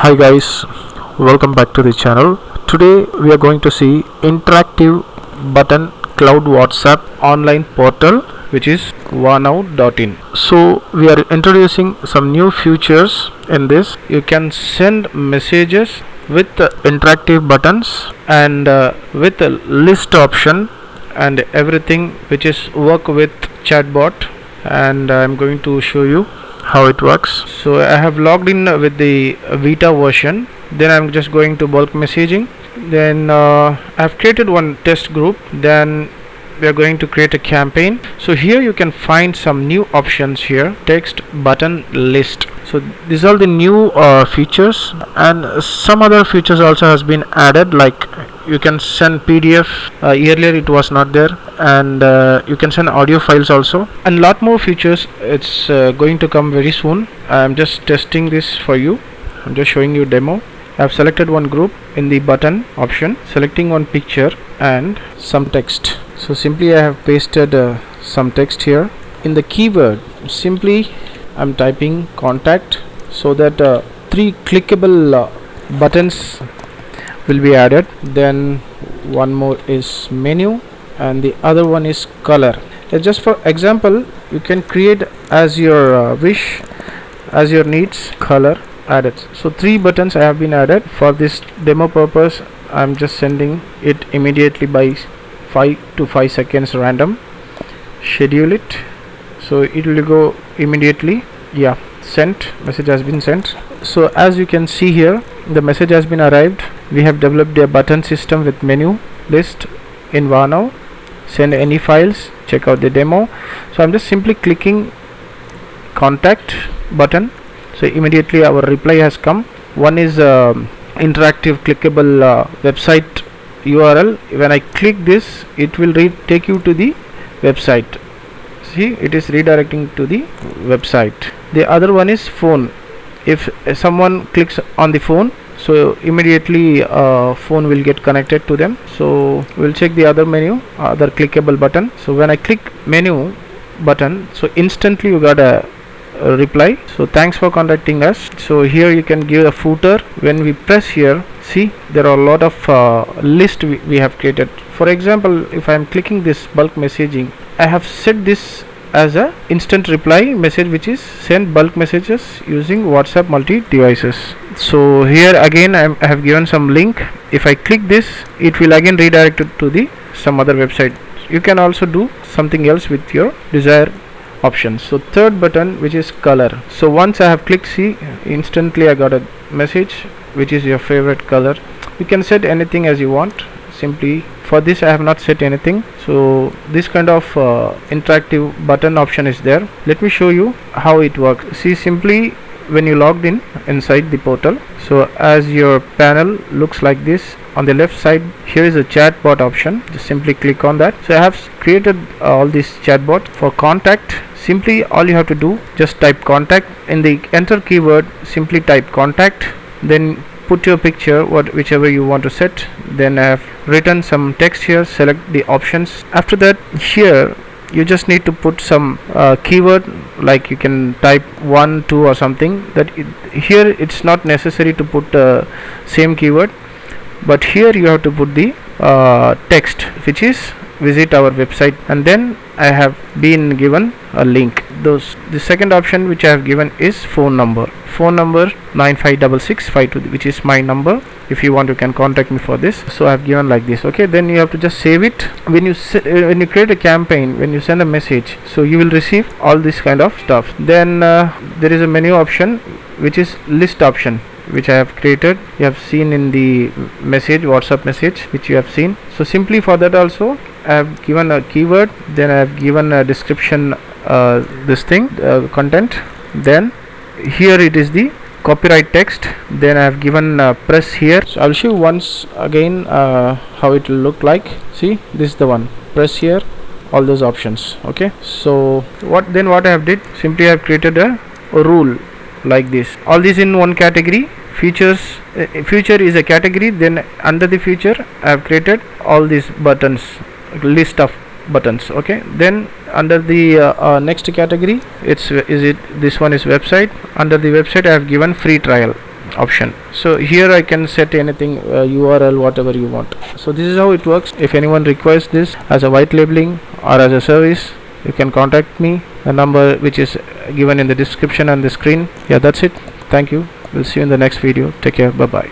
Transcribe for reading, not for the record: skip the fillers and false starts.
Hi guys, welcome back to the channel. Today we are going to see interactive button cloud WhatsApp online portal, which is v2.0.5. So we are introducing some new features in this. You can send messages with interactive buttons and with a list option and everything, which is work with ChatBot, and I'm going to show you how it works. So I have logged in with the Vita version. Then I'm just going to bulk messaging. Then I've created one test group. Then we are going to create a campaign. So here you can find some new options here: text, button, list. So these are the new features, and some other features also has been added, like you can send PDF. Earlier it was not there, and you can send audio files also, and lot more features. It's going to come very soon. I'm just testing this for you. I'm just showing you demo. I've selected one group in the button option, selecting one picture and some text. So simply I have pasted some text here. In the keyword, simply I'm typing contact, so that 3 clickable buttons will be added. Then one more is menu, and the other one is color. Just for example, you can create as your wish, as your needs, color added. So 3 buttons have been added. For this demo purpose, I'm just sending it immediately by 5 to 5 seconds random. Schedule it, so it will go immediately. Yeah, sent, message has been sent. So as you can see here, the message has been arrived. We have developed a button system with menu, list in v2.0. Send any files, check out the demo. So I'm just simply clicking contact button, so immediately our reply has come. One is interactive clickable website URL. When I click this, it will take you to the website. See, it is redirecting to the website. The other one is phone. If someone clicks on the phone, so immediately phone will get connected to them. So we'll check the other menu, other clickable button. So when I click menu button, so instantly you got a reply. So thanks for contacting us. So here you can give a footer. When we press here, see, there are a lot of list we have created. For example, if I am clicking this bulk messaging, I have set this as a instant reply message, which is send bulk messages using WhatsApp multi devices. So here again I have given some link. If I click this, it will again redirect it to the some other website. You can also do something else with your desired options. So third button, which is color. So once I have clicked, see, instantly I got a message, which is your favorite color. You can set anything as you want. Simply for this I have not set anything. So this kind of interactive button option is there. Let me show you how it works. See, simply when you logged in inside the portal, so as your panel looks like this, on the left side here is a chatbot option. Just simply click on that. So I have created all this chatbot. For contact, simply all you have to do, just type contact. In the enter keyword, simply type contact, then put your picture, whichever you want to set. Then I have written some text here. Select the options. After that, here you just need to put some keyword, like you can type 1, 2 or something. That here it's not necessary to put same keyword, but here you have to put the text, which is visit our website, and then I have been given a link. The second option which I have given is phone number 956652, which is my number. If you want, you can contact me for this. So I have given like this. Okay, then you have to just save it. When you create a campaign, when you send a message, so you will receive all this kind of stuff. Then there is a menu option, which is list option, which I have created. You have seen in the message, WhatsApp message, which you have seen. So simply for that also I have given a keyword. Then I have given a description, content. Then here it is the copyright text. Then I have given press here. So I'll show you once again how it will look like. See, this is the one. Press here, all those options. Okay, so what I have did, simply I have created a rule like this. All these in one category. Features, feature is a category. Then under the feature I have created all these buttons, list of buttons. Okay, then under the next category, this one is website. Under the website I have given free trial. option. So here I can set anything, URL, whatever you want. So this is how it works. If anyone requires this as a white labeling or as a service, you can contact me. The number which is given in the description and the screen. Yeah, that's it. Thank you. We'll see you in the next video. Take care. Bye bye.